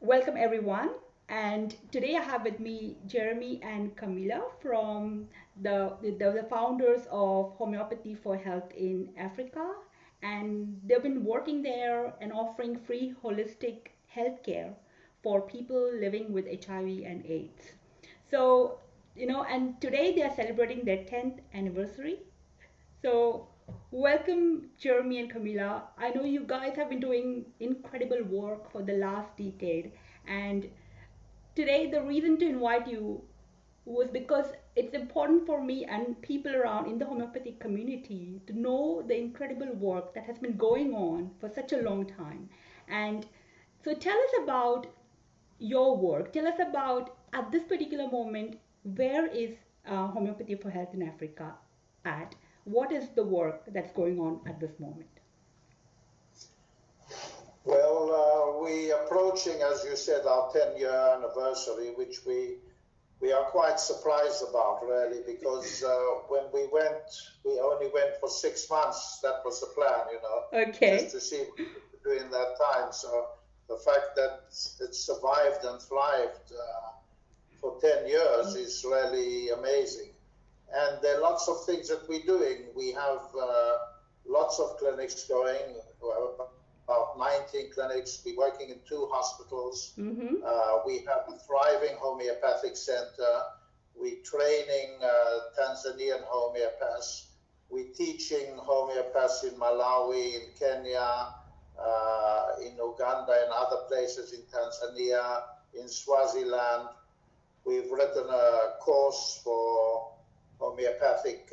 Welcome everyone. And today I have with me Jeremy and Camilla from the founders of Homeopathy for Health in Africa. And they've been working there and offering free holistic healthcare for people living with HIV and AIDS. So, and today they are celebrating their 10th anniversary. So, welcome, Jeremy and Camila. I know you guys have been doing incredible work for the last decade, and today the reason to invite you was because it's important for me and people around in the homeopathic community to know the incredible work that has been going on for such a long time. And so, tell us about your work. Tell us about at this particular moment, where is Homeopathy for Health in Africa at? What is the work that's going on at this moment? Well, we approaching, as you said, our 10-year anniversary, which we are quite surprised about, really, because when we only went for 6 months. That was the plan, Okay. just to see what we could do in that time. So the fact that it survived and thrived for 10 years is really amazing. And there are lots of things that we're doing. We have lots of clinics going. We have about 19 clinics. We're working in 2 hospitals. Mm-hmm. We have a thriving homeopathic center. We're training Tanzanian homeopaths. We're teaching homeopaths in Malawi, in Kenya, in Uganda, and other places in Tanzania, in Swaziland. We've written a course for homeopathic,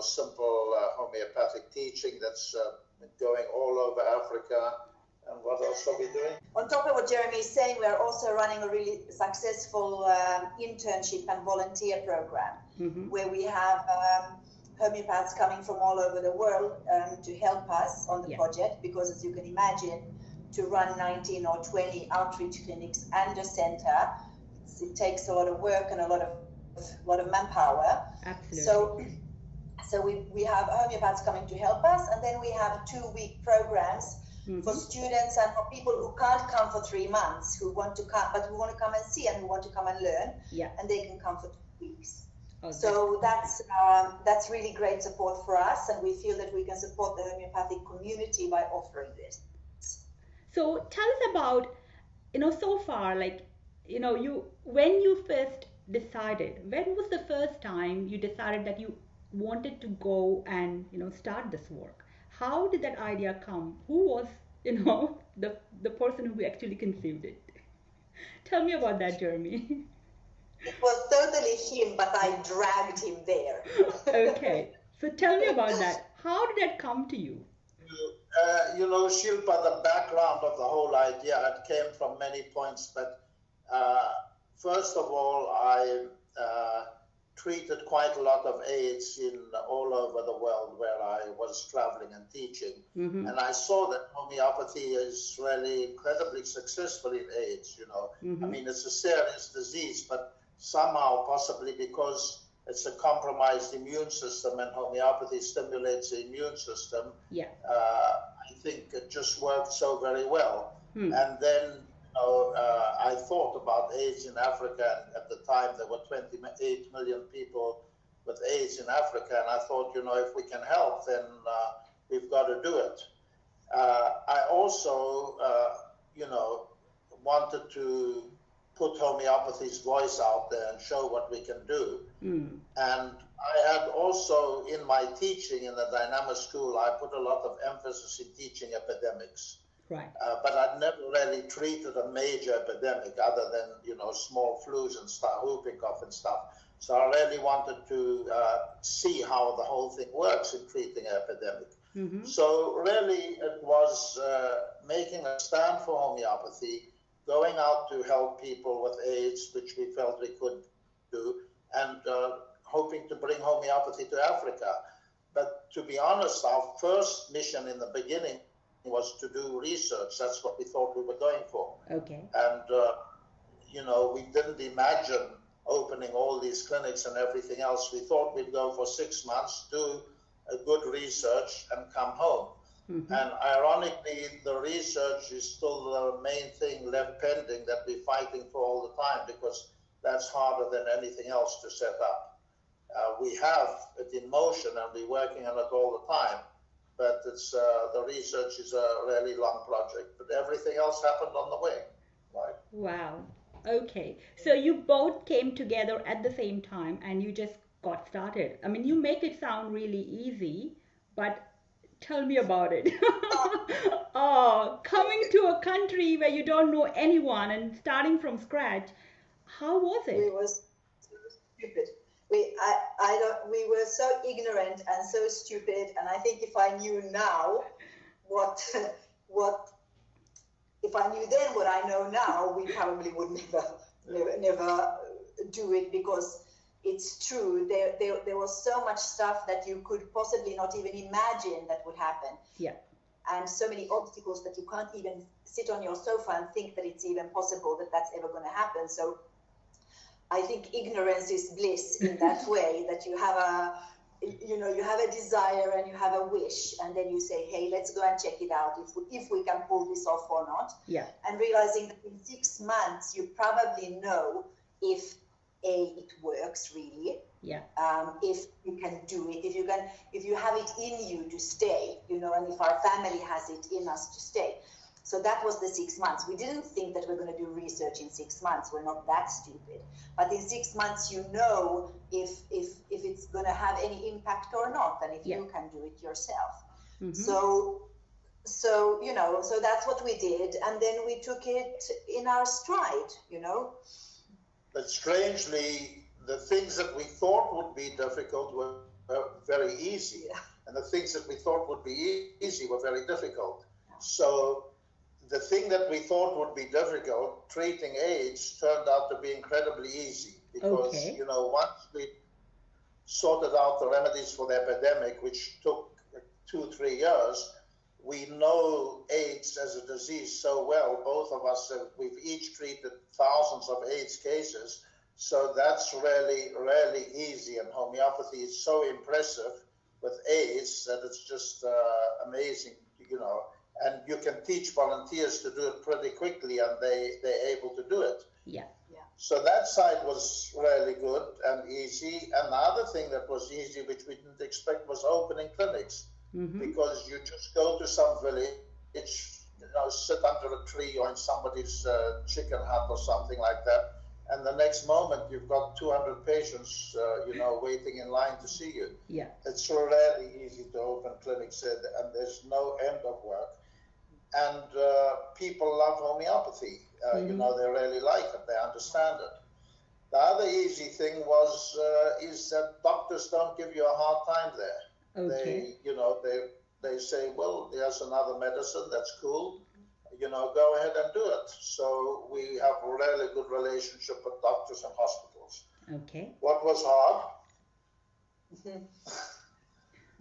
simple homeopathic teaching that's going all over Africa. And what else are we doing? On top of what Jeremy is saying, we are also running a really successful internship and volunteer program, where we have homeopaths coming from all over the world to help us on the project, because as you can imagine, to run 19 or 20 outreach clinics and a center, it takes a lot of work and a lot of manpower. Absolutely. So we have homeopaths coming to help us, and then we have 2-week programs for students and for people who can't come for 3 months, who want to come, but who want to come and see and who want to come and learn, and they can come for 2 weeks. Okay. So that's really great support for us, and we feel that we can support the homeopathic community by offering this. So tell us about, so far, when you first decided, when was the first time you decided that you wanted to go and start this work? How did that idea come? Who was the person who actually conceived it? Tell me about that, Jeremy. It was totally him, but I dragged him there. Okay, so tell me about that. How did that come to you? Shilpa, the background of the whole idea, it came from many points, but first of all, I treated quite a lot of AIDS all over the world where I was traveling and teaching. And I saw that homeopathy is really incredibly successful in AIDS, I mean, it's a serious disease, but somehow, possibly because it's a compromised immune system and homeopathy stimulates the immune system, I think it just worked so very well. And then I thought about AIDS in Africa, and at the time there were 28 million people with AIDS in Africa, and I thought, if we can help, then we've got to do it. I also, wanted to put homeopathy's voice out there and show what we can do. And I had also, in my teaching in the Dynamic School, I put a lot of emphasis in teaching epidemics. Right. But I'd never really treated a major epidemic other than, small flus and stuff, whooping cough and stuff. So I really wanted to see how the whole thing works in treating an epidemic. So really it was making a stand for homeopathy, going out to help people with AIDS, which we felt we could do, and hoping to bring homeopathy to Africa. But to be honest, our first mission in the beginning was to do research. That's what we thought we were going for. Okay. And, we didn't imagine opening all these clinics and everything else. We thought we'd go for 6 months, do a good research and come home. Mm-hmm. And ironically, the research is still the main thing left pending that we're fighting for all the time, because that's harder than anything else to set up. We have it in motion and we're working on it all the time, but it's the research is a really long project. But everything else happened on the way, right? Wow. Okay. So you both came together at the same time and you just got started. I mean, you make it sound really easy, but tell me about it. Oh, coming to a country where you don't know anyone and starting from scratch, how was We it? were so stupid. I don't. We were so ignorant and so stupid. And I think if I knew now what, what, if I knew then what I know now, we probably would never do it, because it's true. There was so much stuff that you could possibly not even imagine that would happen. Yeah. And so many obstacles that you can't even sit on your sofa and think that it's even possible that that's ever going to happen. So I think ignorance is bliss in that way, that you have you have a desire and you have a wish, and then you say, hey, let's go and check it out if we can pull this off or not. Yeah. And realizing that in 6 months you probably know if it works really. Yeah. If you can do it, if you have it in you to stay, and if our family has it in us to stay. So that was the 6 months. We didn't think that we're going to do research in 6 months. We're not that stupid. But in 6 months, you know if it's going to have any impact or not, and if you can do it yourself. Mm-hmm. So that's what we did, and then we took it in our stride. But strangely, the things that we thought would be difficult were very easy, and the things that we thought would be easy were very difficult. So the thing that we thought would be difficult, treating AIDS, turned out to be incredibly easy, because once we sorted out the remedies for the epidemic, which took 2-3 years, we know AIDS as a disease so well. Both of us, we've each treated thousands of AIDS cases, so that's really, really easy. And homeopathy is so impressive with AIDS that it's just amazing, and you can teach volunteers to do it pretty quickly, and they're able to do it. Yeah. So that side was really good and easy. And the other thing that was easy, which we didn't expect, was opening clinics. Mm-hmm. Because you just go to some village, sit under a tree or in somebody's chicken hut or something like that, and the next moment you've got 200 patients, waiting in line to see you. Yeah. It's really easy to open clinics, and there's no end of work. And people love homeopathy. They really like it. They understand it. The other easy thing is that doctors don't give you a hard time there. Okay. They say, well, there's another medicine, that's cool. Go ahead and do it. So we have a really good relationship with doctors and hospitals. Okay. What was hard?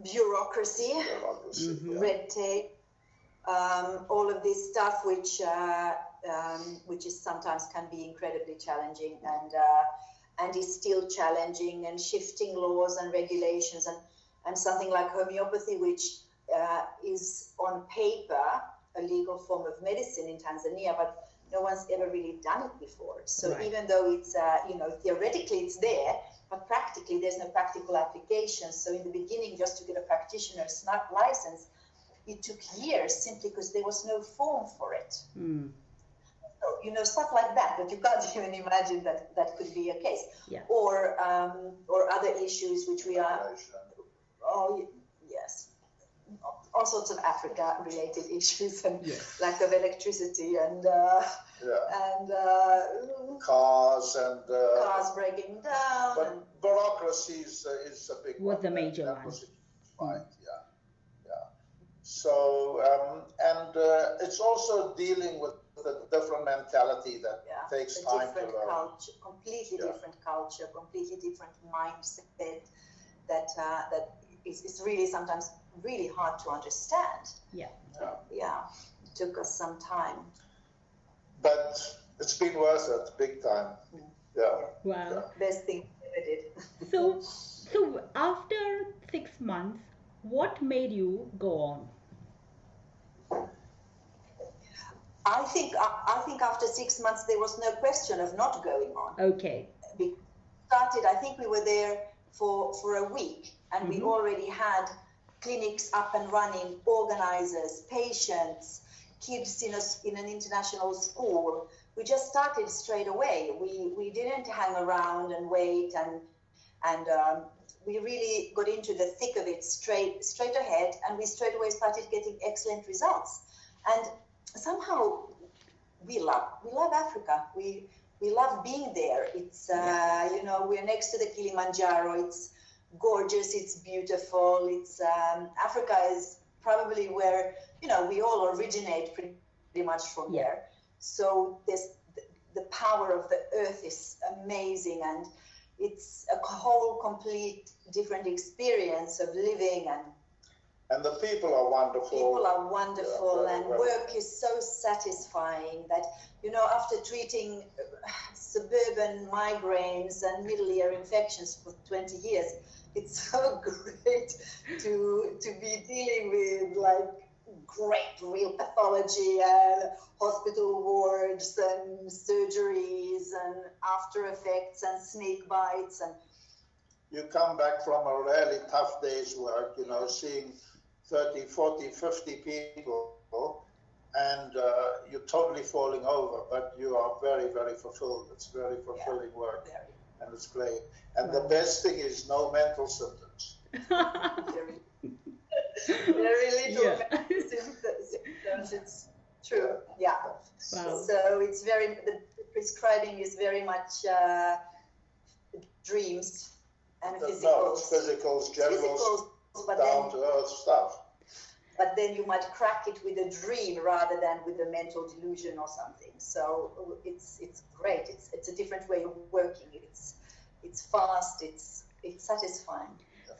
Bureaucracy, Mm-hmm. red tape, all of this stuff, which is sometimes can be incredibly challenging, and is still challenging, and shifting laws and regulations, and something like homeopathy, which is on paper a legal form of medicine in Tanzania, but no one's ever really done it before. So even though it's theoretically it's there, but practically there's no practical application. So in the beginning, just to get a practitioner's license, it took years simply because there was no form for it. Mm. So, stuff like that you can't even imagine that could be a case. Yeah. Or other issues which we are. Oh yes, all sorts of Africa-related issues, and lack of electricity, and cars and cars breaking down. But bureaucracy is a big one. Was the major one. Right. So it's also dealing with the different mentality that takes time to learn. Culture, completely different culture, completely different mindset. That is really sometimes really hard to understand. Yeah. It took us some time. But it's been worth it, big time. Yeah. Wow. Best thing we ever did. So after 6 months, what made you go on? I think after 6 months there was no question of not going on. Okay. We started. I think we were there for a week, and we already had clinics up and running, organizers, patients, kids in an international school. We just started straight away. We didn't hang around and wait, and we really got into the thick of it straight ahead, and we straight away started getting excellent results. And somehow we love Africa. We love being there. It's you know, we're next to the Kilimanjaro. It's gorgeous. It's beautiful. It's Africa is probably where, you know, we all originate pretty much from there. So the power of the earth is amazing, and it's a whole complete different experience of living, and the people are wonderful. People are wonderful, and work is so satisfying that, you know, after treating suburban migraines and middle ear infections for 20 years, it's so great to be dealing with like great real pathology and hospital wards and surgeries and after effects and snake bites. And you come back from a really tough day's work, you know, seeing 30, 40, 50 people, and you're totally falling over, but you are very, very fulfilled. It's very fulfilling work, and it's great. And the best thing is no mental symptoms. Very little symptoms. It's true. Yeah. Wow. So it's the prescribing is very much dreams and physicals. No, it's physicals, generals, down to earth stuff. But then you might crack it with a dream rather than with a mental delusion or something. So it's great. It's a different way of working. It's fast. It's satisfying. So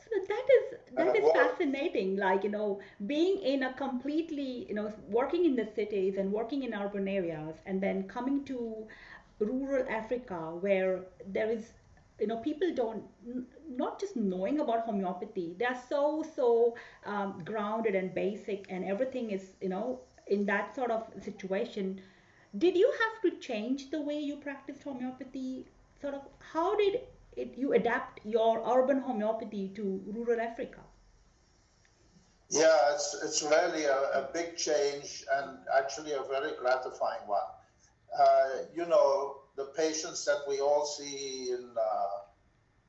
that is fascinating. Like, you know, being in a completely, you know, working in the cities and working in urban areas, and then coming to rural Africa where there is, you know, people don't, not just knowing about homeopathy, they are so grounded and basic, and everything is, you know, in that sort of situation. Did you have to change the way you practiced homeopathy? Sort of, how did you adapt your urban homeopathy to rural Africa? Yeah, it's really a big change, and actually a very gratifying one. You know, the patients that we all see in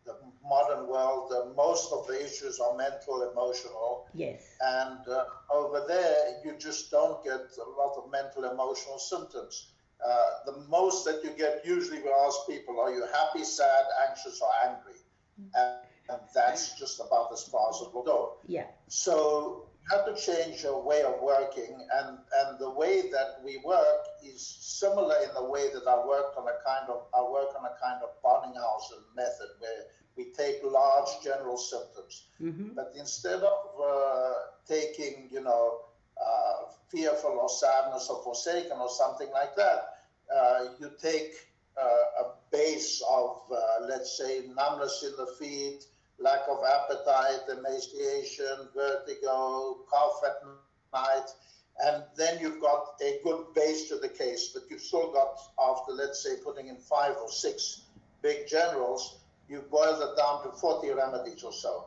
the modern world, most of the issues are mental, emotional. Yes. And over there, you just don't get a lot of mental, emotional symptoms. The most that you get, usually we ask people, are you happy, sad, anxious, or angry? And that's just about as far as it will go. Yeah. So you have to change your way of working, and the way that we work is similar in the way that I work on a kind of Barninghausen method, where we take large general symptoms. But instead of taking, you know, fearful or sadness or forsaken or something like that, you take a base of, let's say, numbness in the feet, lack of appetite, emaciation, vertigo, cough at night, and then you've got a good base to the case, but you've still got, after, let's say, putting in 5 or 6 big generals, you boil it down to 40 remedies or so.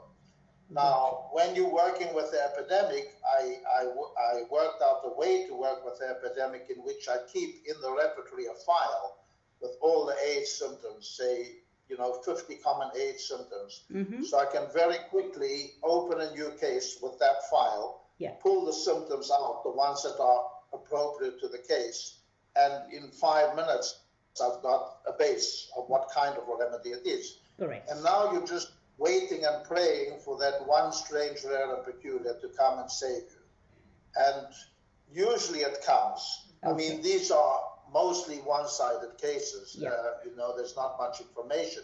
Now, when you're working with the epidemic, I worked out a way to work with the epidemic in which I keep in the repertory a file with all the AIDS symptoms, say, you know, 50 common AIDS symptoms. So I can very quickly open a new case with that file, pull the symptoms out, the ones that are appropriate to the case, and in 5 minutes, I've got a base of what kind of a remedy it is. Correct. And now you're just waiting and praying for that one strange, rare, and peculiar to come and save you. And usually it comes. I mean, these are mostly one-sided cases. You know, there's not much information.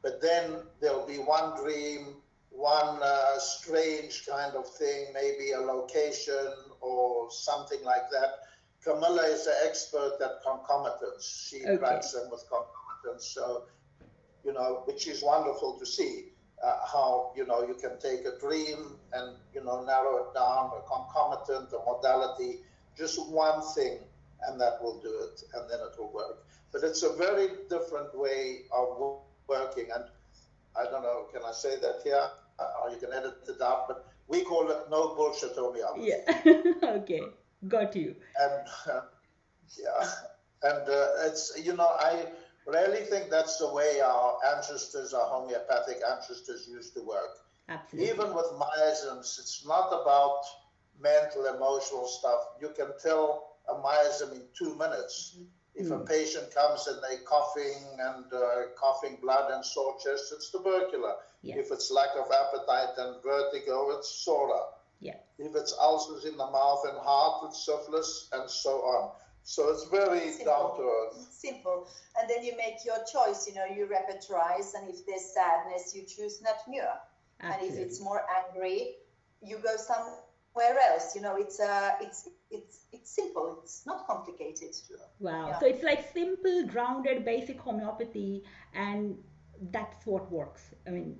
But then there'll be one dream, one strange kind of thing, maybe a location or something like that. Camilla is an expert at concomitants. She cracks them with concomitants. So, you know, which is wonderful to see. How, you know, you can take a dream and, you know, narrow it down, a concomitant, a modality, just one thing and that will do it, and then it will work. But it's a very different way of working, and I don't know, can I say that here? Or you can edit it out, but we call it no bullshit homeopathy. Yeah. Okay, got you. And yeah, and it's, you know, I really think that's the way our ancestors, our homeopathic ancestors used to work. Absolutely. Even with miasms, it's not about mental, emotional stuff. You can tell a miasm in 2 minutes. If a patient comes and they're coughing and coughing blood and sore chest, it's tubercular. Yeah. If it's lack of appetite and vertigo, it's sora. Yeah. If it's ulcers in the mouth and heart, it's syphilis, and so on. So it's very down to earth. Simple. And then you make your choice, you know, you repertorize, and if there's sadness, you choose Natmur. And if it's more angry, you go somewhere else. You know, it's simple. It's not complicated. Wow. Yeah. So it's like simple, grounded, basic homeopathy, and that's what works. I mean,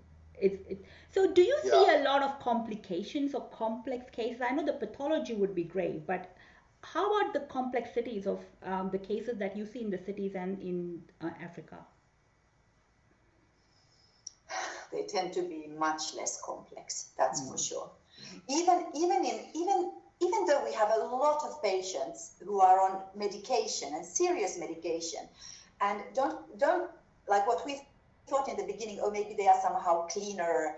so do you see a lot of complications or complex cases? I know the pathology would be great, but how about the complexities of the cases that you see in the cities and in Africa? They tend to be much less complex. That's for sure. Even though we have a lot of patients who are on medication and serious medication, and don't like what we thought in the beginning, oh, maybe they are somehow cleaner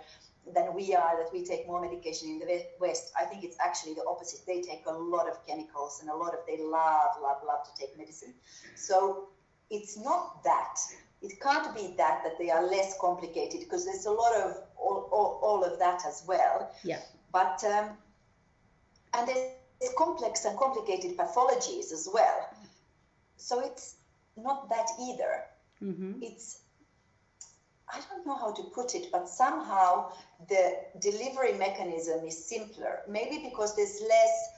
than we are, that we take more medication in the West. I think it's actually the opposite. They take a lot of chemicals and they love to take medicine. So it's not that. It can't be that they are less complicated, because there's a lot of all of that as well. Yeah. But and there's complex and complicated pathologies as well. So it's not that either. It's, I don't know how to put it, but somehow the delivery mechanism is simpler. Maybe because there's less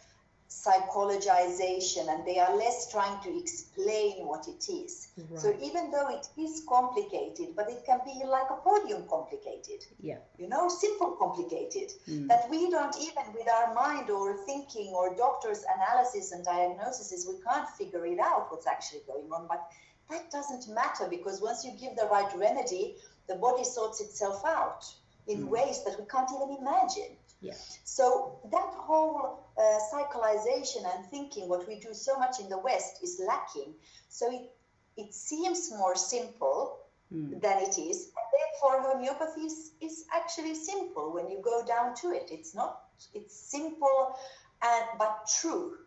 psychologization and they are less trying to explain what it is. Right. So even though it is complicated, but it can be like a podium complicated. Yeah. You know, simple complicated. That we don't even with our mind or thinking or doctor's analysis and diagnoses, we can't figure it out what's actually going on. But that doesn't matter, because once you give the right remedy, the body sorts itself out in ways that we can't even imagine. Yeah. So that whole psycholization and thinking, what we do so much in the West, is lacking. So it seems more simple than it is. And therefore, homeopathy is actually simple when you go down to it. It's simple but true.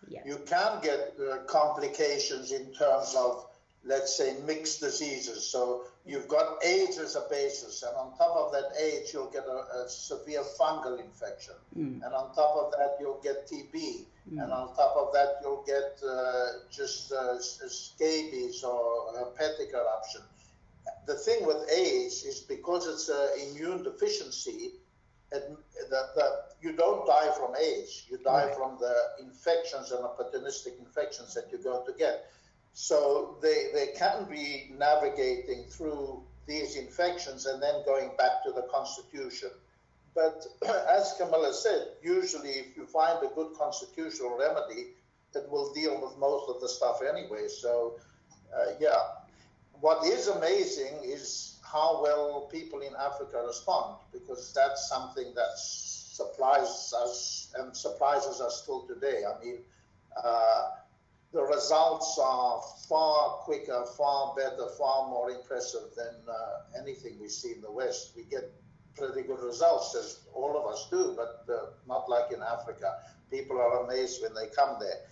Yeah. You can get complications in terms of, let's say, mixed diseases. So you've got AIDS as a basis, and on top of that AIDS, you'll get a severe fungal infection. And on top of that, you'll get TB. And on top of that, you'll get just scabies or hepatic eruption. The thing with AIDS is, because it's an immune deficiency, you don't die from AIDS. You die from the infections and opportunistic infections that you're going to get. So they can be navigating through these infections and then going back to the constitution. But as Camilla said, usually if you find a good constitutional remedy, it will deal with most of the stuff anyway. So yeah, what is amazing is how well people in Africa respond, because that's something that surprises us and surprises us still today. I mean, the results are far quicker, far better, far more impressive than anything we see in the West. We get pretty good results, as all of us do, but not like in Africa. People are amazed when they come there.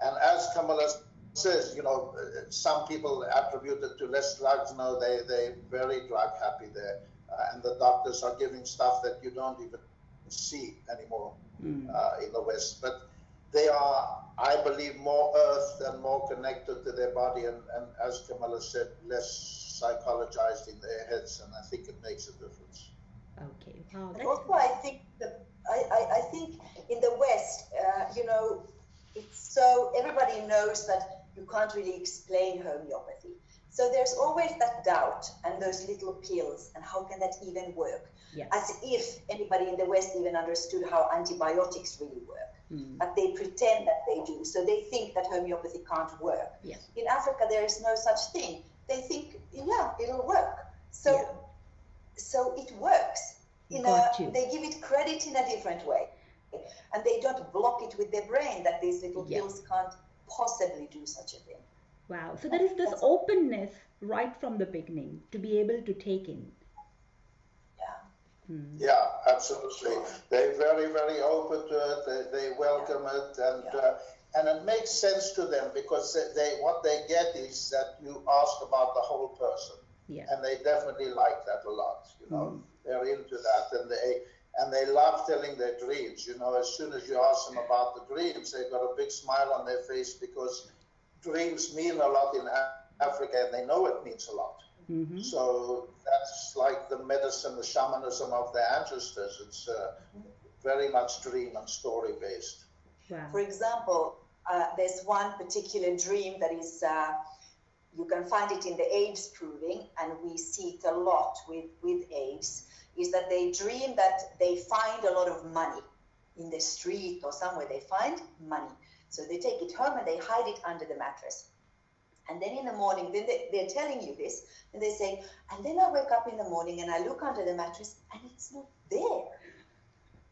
And as Camilla says, you know, some people attribute it to less drugs. No, they're very drug happy there. And the doctors are giving stuff that you don't even see anymore in the West. But they are, I believe, more earthed and more connected to their body, and as Camilla said, less psychologized in their heads, and I think it makes a difference. Okay. Wow. Also, I think I think in the West, you know, it's so everybody knows that you can't really explain homeopathy. So there's always that doubt and those little pills, and how can that even work? Yeah. As if anybody in the West even understood how antibiotics really work. but they pretend that they do. So they think that homeopathy can't work. Yeah. In Africa, there is no such thing. They think, yeah, it'll work. So it works. They give it credit in a different way. And they don't block it with their brain that these little pills can't possibly do such a thing. Wow. So there is this openness right from the beginning to be able to take in. Yeah, absolutely. They're very, very open to it. They welcome it, and it makes sense to them because what they get is that you ask about the whole person, and they definitely like that a lot. They're into that, and they love telling their dreams. As soon as you ask them about the dreams, they've got a big smile on their face because dreams mean a lot in Africa, and they know it means a lot. So that's like the medicine, the shamanism of their ancestors. It's very much dream and story based. Wow. For example, there's one particular dream that is, you can find it in the AIDS proving, and we see it a lot with AIDS, is that they dream that they find a lot of money in the street or somewhere. They find money. So they take it home and they hide it under the mattress. And then in the morning, then they're telling you this, and they say, and then I wake up in the morning and I look under the mattress and it's not there.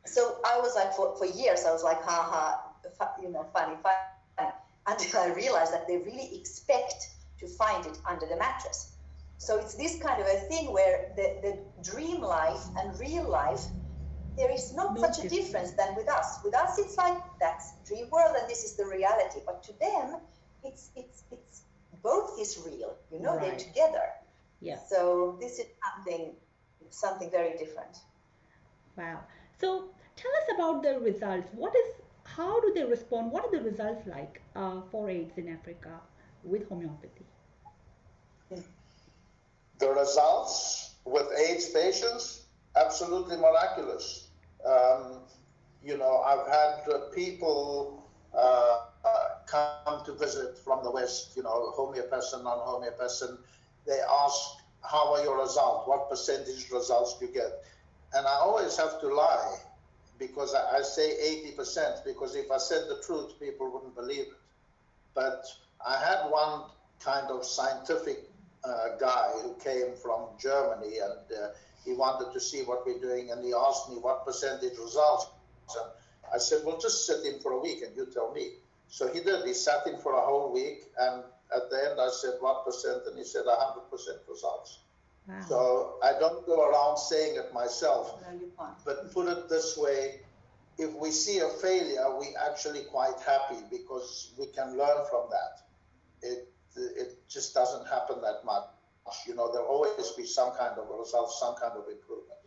So I was like, for years, I was like, funny, until I realized that they really expect to find it under the mattress. So it's this kind of a thing where the dream life and real life, there is not such a difference than with us. With us, it's like, that's dream world and this is the reality. But to them, it's both is real, they're together. Yeah. So this is something very different. Wow. So tell us about the results. How do they respond? What are the results like for AIDS in Africa with homeopathy? The results with AIDS patients, absolutely miraculous. I've had people come to visit from the West, homeopaths and non-homeopaths, and they ask, how are your results? What percentage results do you get? And I always have to lie because I say 80%, because if I said the truth, people wouldn't believe it. But I had one kind of scientific guy who came from Germany, and he wanted to see what we're doing, and he asked me what percentage results. And I said, well, just sit in for a week and you tell me. So he did. He sat in for a whole week, and at the end I said, what percent? And he said 100% results. Wow. So I don't go around saying it myself. No, you can't. But put it this way, if we see a failure, we're actually quite happy because we can learn from that. It just doesn't happen that much. There'll always be some kind of result, some kind of improvement.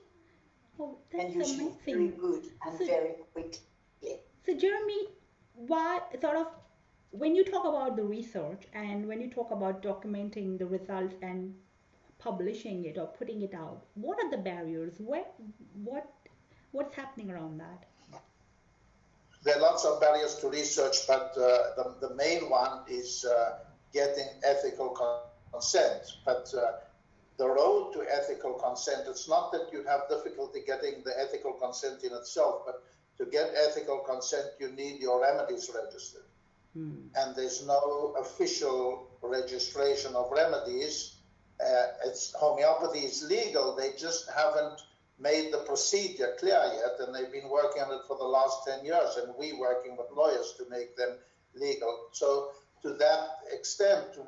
Oh, that's and usually amazing. very good and very quickly. So Jeremy, when you talk about the research and when you talk about documenting the results and publishing it or putting it out, what are the barriers? What's happening around that? There are lots of barriers to research, but the main one is getting ethical consent. But the road to ethical consent, it's not that you have difficulty getting the ethical consent in itself, but to get ethical consent, you need your remedies registered. And there's no official registration of remedies. Homeopathy is legal, they just haven't made the procedure clear yet, and they've been working on it for the last 10 years, and we working with lawyers to make them legal. So to that extent, to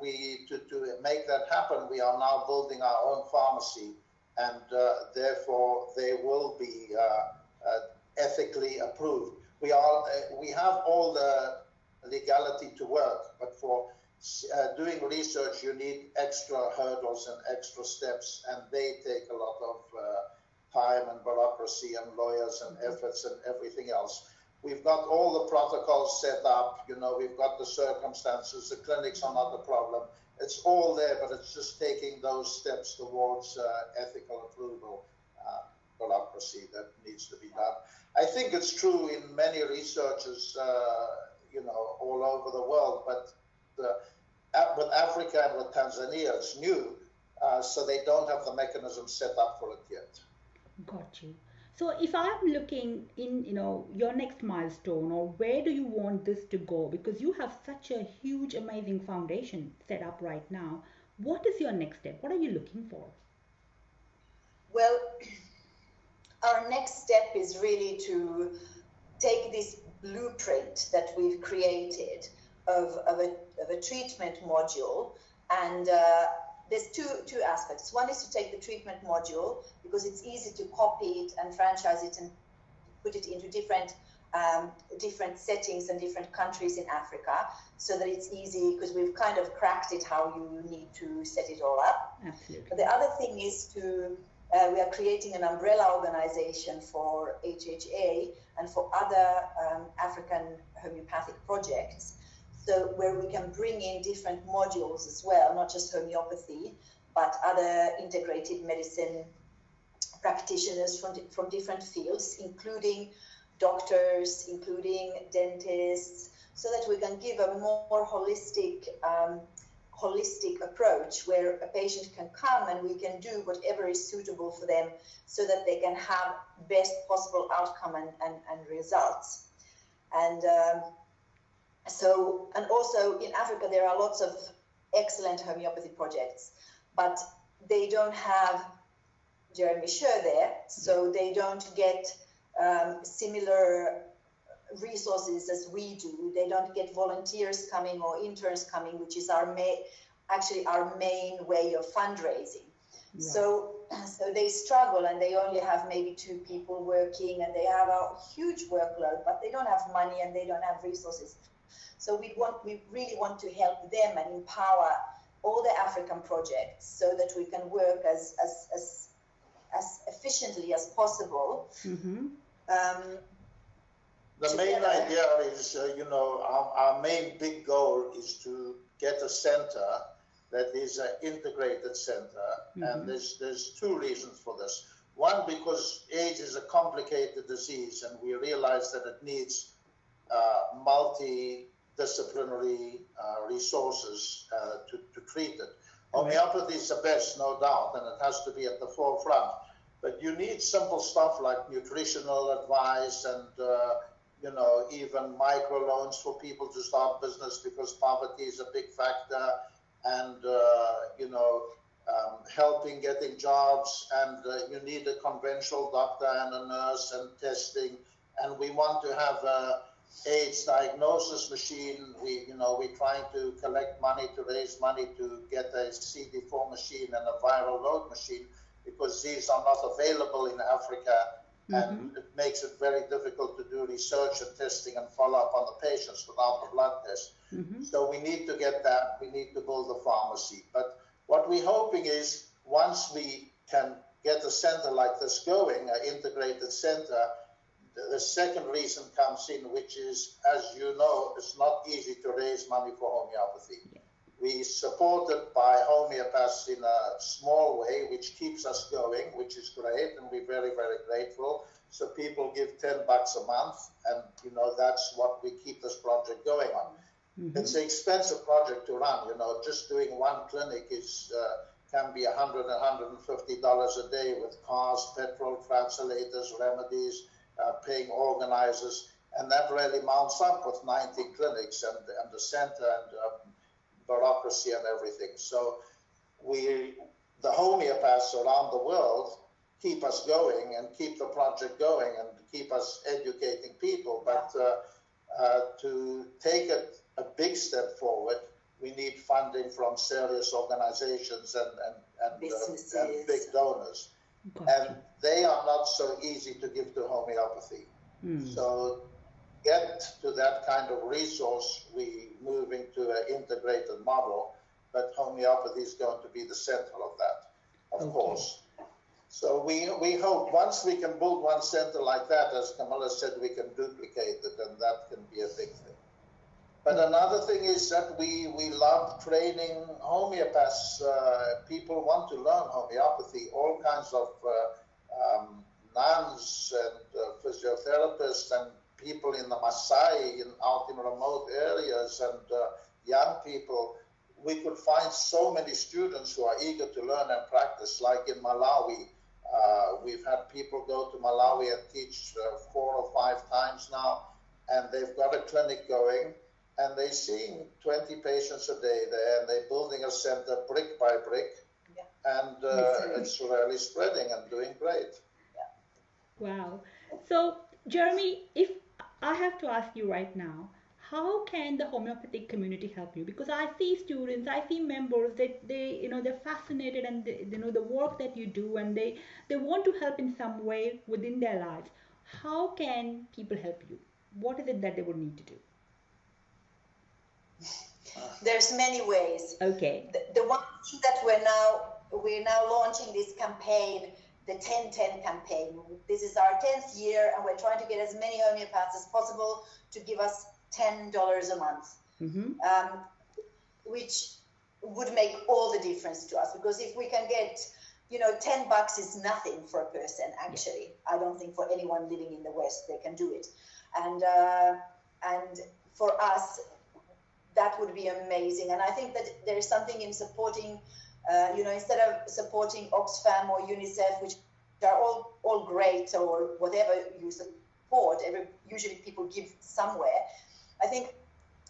make that happen, we are now building our own pharmacy, and therefore they will be ethically approved. We have all the legality to work, but for doing research, you need extra hurdles and extra steps, and they take a lot of time and bureaucracy and lawyers and efforts and everything else. We've got all the protocols set up, we've got the circumstances, the clinics are not the problem. It's all there, but it's just taking those steps towards ethical approval, bureaucracy that needs to be done. I think it's true in many researchers, all over the world, but with Africa and with Tanzania, it's new, so they don't have the mechanism set up for it yet. Got you. So if I'm looking in, your next milestone, or where do you want this to go? Because you have such a huge, amazing foundation set up right now. What is your next step? What are you looking for? Well, our next step is really to take this blueprint that we've created of a treatment module, and there's two aspects. One is to take the treatment module because it's easy to copy it and franchise it and put it into different settings and different countries in Africa, so that it's easy, because we've kind of cracked it how you need to set it all up. Absolutely. But the other thing is we are creating an umbrella organization for HHA and for other African homeopathic projects, so where we can bring in different modules as well, not just homeopathy, but other integrated medicine practitioners from different fields, including doctors, including dentists, so that we can give a more holistic approach where a patient can come and we can do whatever is suitable for them so that they can have best possible outcome and results. And also in Africa, there are lots of excellent homeopathy projects, but they don't have Jeremy Sher there, so they don't get similar resources as we do. They don't get volunteers coming or interns coming, which is our main way of fundraising. Right. So they struggle, and they only have maybe 2 people working, and they have a huge workload, but they don't have money and they don't have resources. So we really want to help them and empower all the African projects so that we can work as efficiently as possible. Mm-hmm. The main idea is, our main big goal is to get a center that is an integrated center. Mm-hmm. And there's 2 reasons for this. One, because AIDS is a complicated disease, and we realize that it needs multidisciplinary resources to treat it. Homeopathy is the best, no doubt, and it has to be at the forefront. But you need simple stuff like nutritional advice and even microloans for people to start business, because poverty is a big factor, and helping getting jobs, and you need a conventional doctor and a nurse and testing, and we want to have a AIDS diagnosis machine. We're trying to collect money to raise money to get a CD4 machine and a viral load machine, because these are not available in Africa. And it makes it very difficult to do research and testing and follow up on the patients without the blood test. Mm-hmm. So we need to get that. We need to build a pharmacy. But what we're hoping is, once we can get a center like this going, an integrated center, the second reason comes in, which is, as you know, it's not easy to raise money for homeopathy. Yeah. We supported by homeopaths in a small way, which keeps us going, which is great, and we're very, very grateful. So people give $10 a month, and that's what we keep this project going on. Mm-hmm. It's an expensive project to run. Just doing one clinic is can be $100, $150 a day with cars, petrol, translators, remedies, paying organizers, and that really mounts up with 90 clinics and the center and bureaucracy and everything. So the homeopaths around the world keep us going and keep the project going and keep us educating people. But to take it a big step forward, we need funding from serious organizations and big donors. Gotcha. And they are not so easy to give to homeopathy. So get to that kind of resource, we move into an integrated model, but homeopathy is going to be the center of that, of course. So we hope once we can build one center like that, as Camilla said, we can duplicate it, and that can be a big thing. But another thing is that we love training homeopaths. People want to learn homeopathy, all kinds of nuns and physiotherapists and people in the Maasai, out in remote areas, and young people. We could find so many students who are eager to learn and practice, like in Malawi. We've had people go to Malawi and teach 4 or 5 times now, and they've got a clinic going, and they're seeing 20 patients a day there, and they're building a center brick by brick, and it's really spreading and doing great. Wow. So, Jeremy, if I have to ask you right now, how can the homeopathic community help you? Because I see students, I see members that they're fascinated and the work that you do, and they want to help in some way within their lives. How can people help you? What is it that they would need to do? There's many ways. Okay. The one thing that we're now launching this campaign, the 10-10 campaign. This is our 10th year, and we're trying to get as many homeopaths as possible to give us $10 a month, which would make all the difference to us. Because if we can get, $10 is nothing for a person. Actually, I don't think for anyone living in the West they can do it, and for us, that would be amazing. And I think that there is something in supporting. Instead of supporting Oxfam or UNICEF, which are all great, or whatever you support, usually people give somewhere. I think,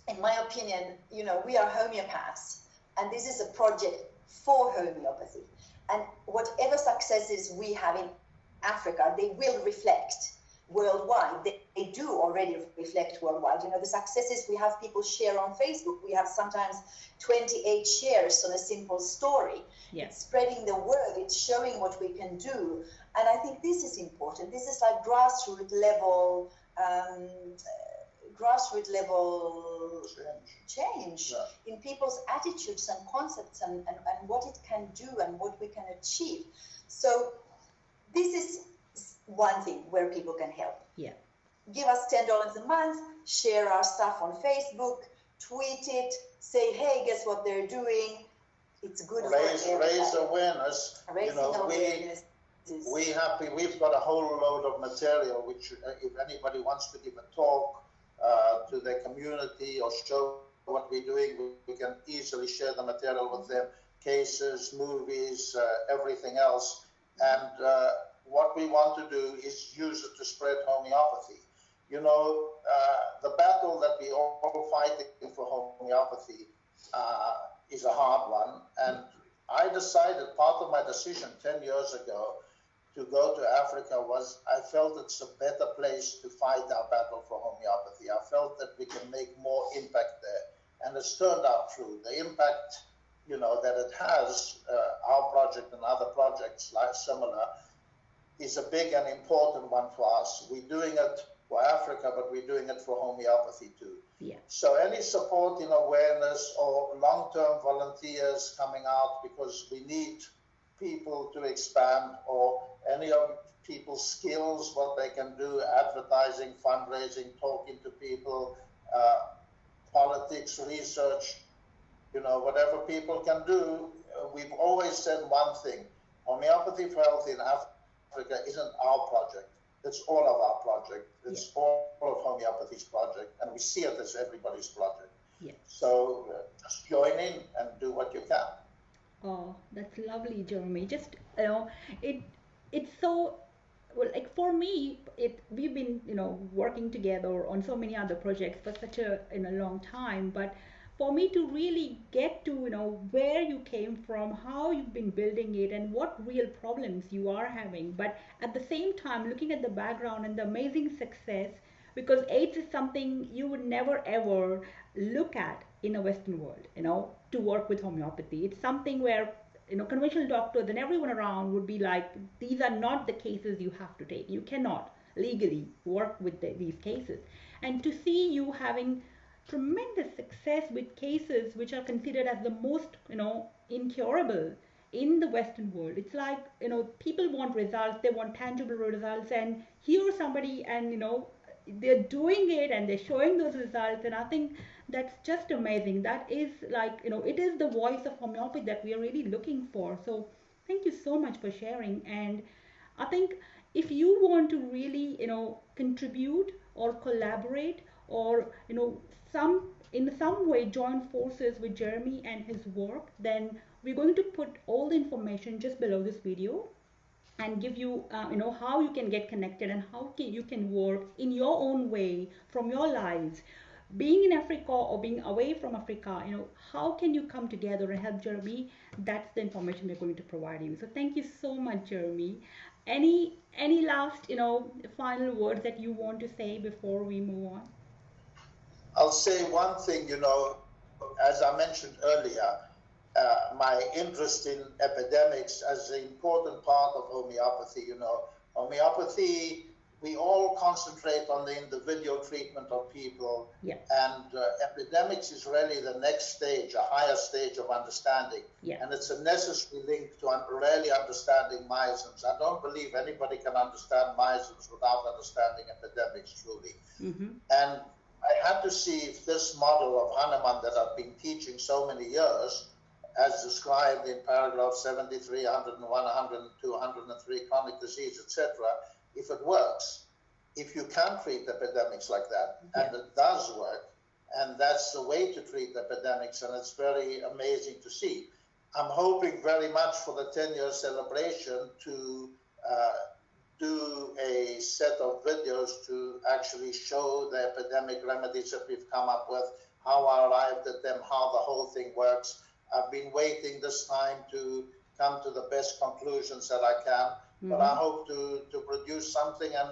in my opinion, we are homeopaths, and this is a project for homeopathy. And whatever successes we have in Africa, they will reflect worldwide. They do already reflect worldwide. The successes we have, people share on Facebook. We have sometimes 28 shares on a simple story. Yes. It's spreading the word. It's showing what we can do. And I think this is important. This is like grassroots level change in people's attitudes and concepts and what it can do and what we can achieve. So this is one thing where people can help. Yeah. Give us $10 a month, share our stuff on Facebook, tweet it, say, hey, guess what they're doing? It's good raise awareness. Raising awareness. We've got a whole load of material which if anybody wants to give a talk to their community or show what we're doing, we can easily share the material with them, cases, movies, everything else. And what we want to do is use it to spread homeopathy. The battle that we all fighting for homeopathy is a hard one. And I decided, part of my decision 10 years ago to go to Africa was I felt it's a better place to fight our battle for homeopathy. I felt that we can make more impact there. And it's turned out true. The impact, that it has, our project and other projects like similar, is a big and important one for us. We're doing it for Africa, but we're doing it for homeopathy too. Yeah. So any support in awareness or long-term volunteers coming out, because we need people to expand, or any of people's skills, what they can do, advertising, fundraising, talking to people, politics, research, whatever people can do. We've always said one thing: homeopathy for health in Africa isn't our project. It's all of our project. It's all of homeopathy's project, and we see it as everybody's project. Yeah. So just join in and do what you can. Oh, that's lovely, Jeremy. Just it's so well. Like for me, we've been working together on so many other projects for such a long time. But for me to really get to where you came from, how you've been building it, and what real problems you are having, but at the same time looking at the background and the amazing success, because AIDS is something you would never ever look at in a Western world, to work with homeopathy. It's something where conventional doctors and everyone around would be like, these are not the cases you have to take. You cannot legally work with these cases. And to see you having tremendous success with cases which are considered as the most incurable in the Western world. It's like people want results, they want tangible results, and here's somebody, and they're doing it and they're showing those results, and I think that's just amazing. That is like it is the voice of homeopathy that we are really looking for. So thank you so much for sharing. And I think if you want to really contribute or collaborate, or some in some way join forces with Jeremy and his work, then we're going to put all the information just below this video. and give you, how you can get connected and how you can work in your own way from your lives. Being in Africa or being away from Africa, how can you come together and help Jeremy? That's the information we're going to provide you. So thank you so much, Jeremy. Any last, final words that you want to say before we move on? I'll say one thing, as I mentioned earlier, my interest in epidemics as an important part of homeopathy. Homeopathy, we all concentrate on the individual treatment of people, Yeah. and epidemics is really the next stage, a higher stage of understanding. Yeah. And it's a necessary link to really understanding meisms. I don't believe anybody can understand meisms without understanding epidemics truly. Mm-hmm. And I had to see if this model of Hahnemann that I've been teaching so many years, as described in paragraph 73, 101, 102, 103, chronic disease, etc., if it works, if you can treat epidemics like that, and it does work, and that's the way to treat epidemics, and it's very amazing to see. I'm hoping very much for the 10-year celebration to do a set of videos to actually show the epidemic remedies that we've come up with, how I arrived at them, how the whole thing works. I've been waiting this time to come to the best conclusions that I can, but I hope to produce something, and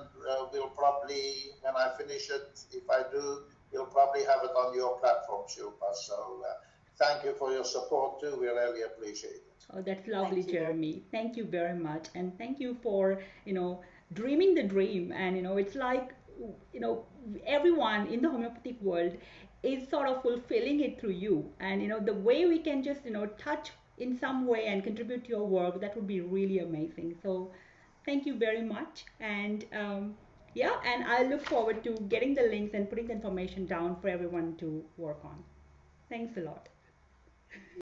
we'll probably, when I finish it, if I do, we'll probably have it on your platform, Shilpa. So thank you for your support too. We really appreciate it. Oh, that's lovely, Jeremy. Thank you very much. And thank you for, dreaming the dream. And, it's like, everyone in the homeopathic world is sort of fulfilling it through you. And, the way we can just, touch in some way and contribute to your work, that would be really amazing. So thank you very much. And, yeah, and I look forward to getting the links and putting the information down for everyone to work on. Thanks a lot.